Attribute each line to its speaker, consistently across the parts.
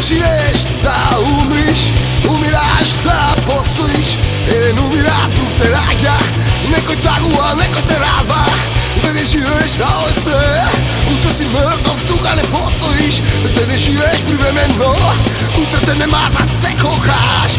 Speaker 1: Живееш за умриш, умираш за постоиш. Един умира, друг се раѓа, некој тагува, некој се радва. Да не живееш на ОС, утре си мртов, тука не постоиш. Да не живееш привременно, утре те нема за секогаш.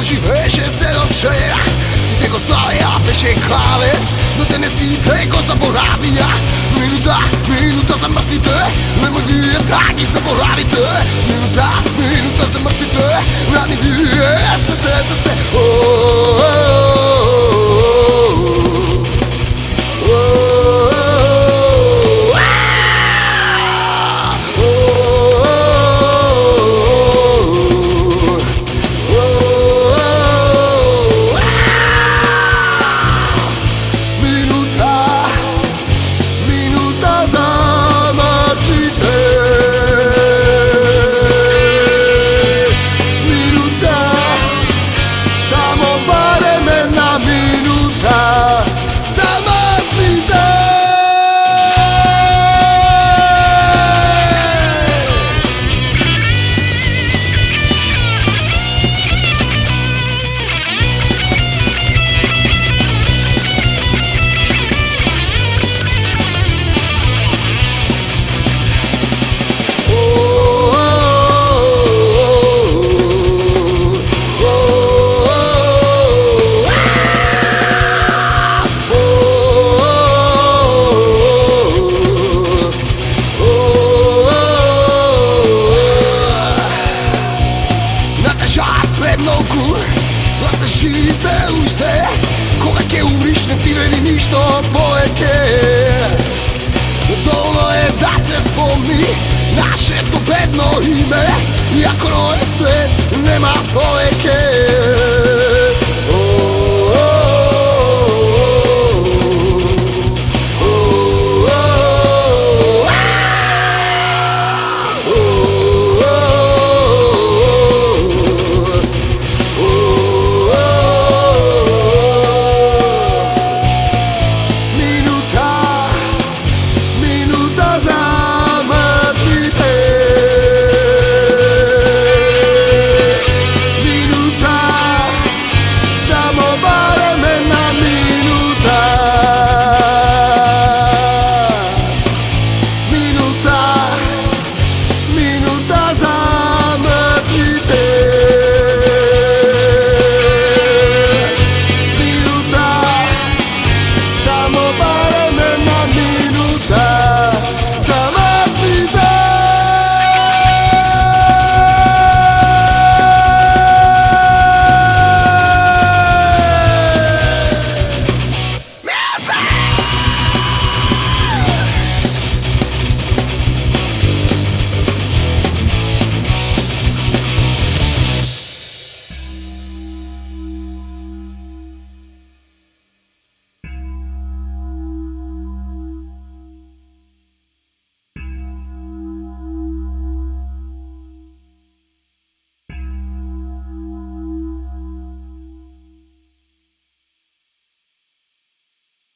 Speaker 1: Живееше се до вчера, сите го славеа, беше главен, но денесите го заборавија. Минута за мртвите, нема вие да ги заборавите. Минута за мртвите, нема вие седете се. Многу, кажи се уште, кога ќе умриш не ти вреди ништо повеќе. Доволно е да се спомни нашето бедно име, иако